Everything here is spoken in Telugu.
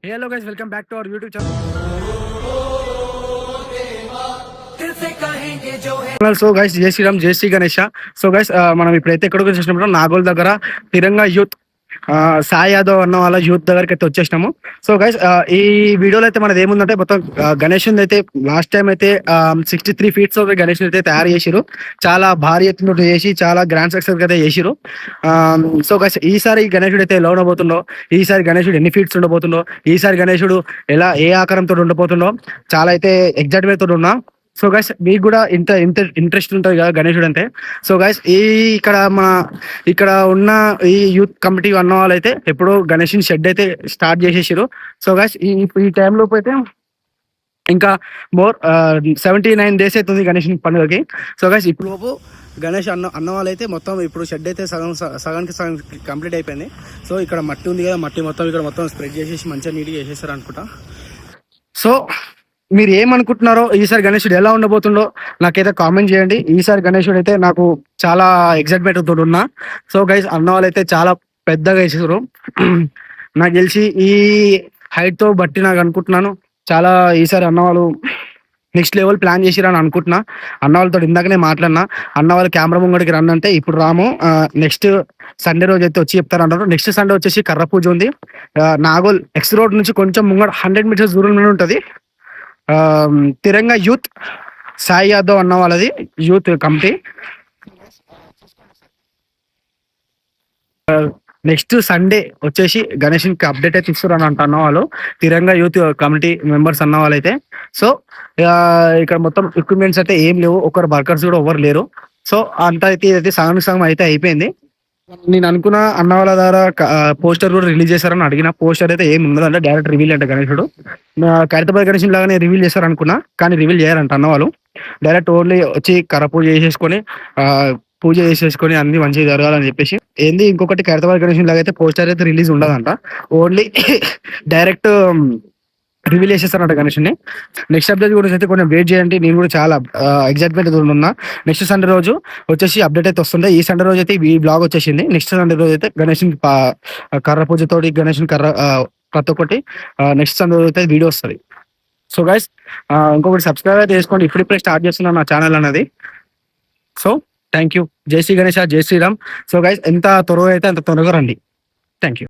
Hello guys, welcome back to our YouTube channel. So guys జై శ్రీరామ్, జై శ్రీ గణేష. సో గైస్ మనం ఇప్పుడైతే ఎక్కడికి వచ్చేసినప్పుడు నాగోల్ దగ్గర తిరంగా యూత్ సాయి యాదవ్ అన్న వాళ్ళ యూత్ దగ్గరికి అయితే వచ్చేసినాము. సో గైస్ ఈ వీడియోలో అయితే మనది ఏముందంటే మొత్తం గణేష్ అయితే లాస్ట్ టైం అయితే 63 feet గణేష్ అయితే తయారు చేసిరు. చాలా భారీ ఎత్తున చేసి చాలా గ్రాండ్ సక్సెస్ అయితే చేసిరు. సో గైస్ ఈసారి గణేశుడు అయితే ఎలా ఉండబోతుండో, ఈసారి గణేశుడు ఎన్ని ఫీట్స్ ఉండబోతుండో, ఈసారి గణేశుడు ఎలా ఏ ఆకారంతో ఉండబోతుండో చాలా అయితే ఎగ్జైట్మెంట్ తోటి ఉన్నా. సో గైస్ మీకు కూడా ఇంత ఇంట్రెస్ట్ ఉంటుంది కదా గణేశుడు అంటే. సో గైస్ ఇక్కడ ఉన్న ఈ యూత్ కమిటీ అన్న వాళ్ళు అయితే ఎప్పుడో గణేష్ షెడ్ అయితే స్టార్ట్ చేసేసారు. సో గైస్ ఈ టైంలోపు అయితే ఇంకా మోర్ 79 days అవుతుంది గణేష్ పండుగకి. సో గైస్ ఇప్పుడు లోపు గణేష్ అన్న వాళ్ళు అయితే మొత్తం ఇప్పుడు షెడ్ అయితే సగానికి సగం కంప్లీట్ అయిపోయింది. సో ఇక్కడ మట్టి ఉంది కదా, మట్టి మొత్తం ఇక్కడ మొత్తం స్ప్రెడ్ చేసేసి మంచిగా నీట్గా చేసేస్తారు అనుకుంటా. సో మీరు ఏమనుకుంటున్నారో, ఈసారి గణేశుడు ఎలా ఉండబోతుండో నాకైతే కామెంట్ చేయండి. ఈసారి గణేశుడు అయితే నాకు చాలా ఎగ్జైట్మెంట్ తోటి ఉన్నా. సో గైస్ అన్న వాళ్ళు అయితే చాలా పెద్దగా వేసారు. నాకు తెలిసి ఈ హైట్ తో బట్టి నాకు అనుకుంటున్నాను చాలా ఈసారి అన్న వాళ్ళు నెక్స్ట్ లెవెల్ ప్లాన్ చేసిరు అని అనుకుంటున్నా. అన్న వాళ్ళతో ఇందాకనే మాట్లాడినా, అన్న వాళ్ళు కెమెరా ముంగడికి రన్ అంటే ఇప్పుడు రాము, నెక్స్ట్ సండే రోజు అయితే వచ్చి చెప్తారంటారు. నెక్స్ట్ సండే వచ్చేసి కర్ర పూజ ఉంది. నాగోల్ ఎక్స్ రోడ్ నుంచి కొంచెం ముంగడ 100 meters దూరంలోనే ఉంటుంది. తిరంగా యూత్ సాయి యాదవ్ అన్న వాళ్ళది యూత్ కమిటీ. నెక్స్ట్ సండే వచ్చేసి గణేష్ కి అప్డేట్ అయితే ఇస్తారు అని అంటున్న వాళ్ళు తిరంగా యూత్ కమిటీ మెంబర్స్ అన్న వాళ్ళైతే. సో ఇక్కడ మొత్తం ఎక్విప్మెంట్స్ అయితే ఏం లేవు, ఒకరు వర్కర్స్ కూడా ఎవరు లేరు. సో అంత అయితే సగం అయితే అయిపోయింది. నేను అనుకున్న అన్న వాళ్ళ ద్వారా పోస్టర్ కూడా రిలీజ్ చేశారని అడిగిన. పోస్టర్ అయితే ఏమి ఉండదంటే డైరెక్ట్ రివీల్ అంటే గణేశుడు ఖైరతాబాద్ గణేష్ లాగానే రివీల్ చేశారు అనుకున్నా, కానీ రివీల్ చేయాలంట అన్న వాళ్ళు. డైరెక్ట్ ఓన్లీ వచ్చి కర్ర పూజ చేసేసుకొని అన్ని మంచిగా జరగాలని చెప్పేసి ఏంది. ఇంకొకటి ఖైరతాబాద్ గణేష్ లాగా అయితే పోస్టర్ అయితే రిలీజ్ ఉండదంట, ఓన్లీ డైరెక్ట్ రివీల్ చేసేస్తారంట గణేష్ని. నెక్స్ట్ అప్డేట్ గురించి అయితే కొంచెం వెయిట్ చేయండి. నేను కూడా చాలా ఎగ్జైట్మెంట్ ఉన్నా. నెక్స్ట్ సండే రోజు వచ్చేసి అప్డేట్ అయితే వస్తుంది. ఈ సండే రోజు అయితే ఈ బ్లాగ్ వచ్చేసింది. నెక్స్ట్ సండే రోజు అయితే గణేష్ని కర్ర పూజతోటి గణేష్ని ప్రతి ఒక్కటి నెక్స్ట్ సండే రోజు అయితే వీడియో వస్తుంది. సో గైస్ ఇంకొకటి సబ్స్క్రైబ్ అయితే చేసుకోండి, ఇప్పుడిప్పుడే స్టార్ట్ చేస్తున్నాను నా ఛానల్ అనేది. So thank you. జై శ్రీ గణేష, జై శ్రీరామ్. సో గైస్ ఎంత త్వరగా అయితే అంత త్వరగా రండి. Thank you.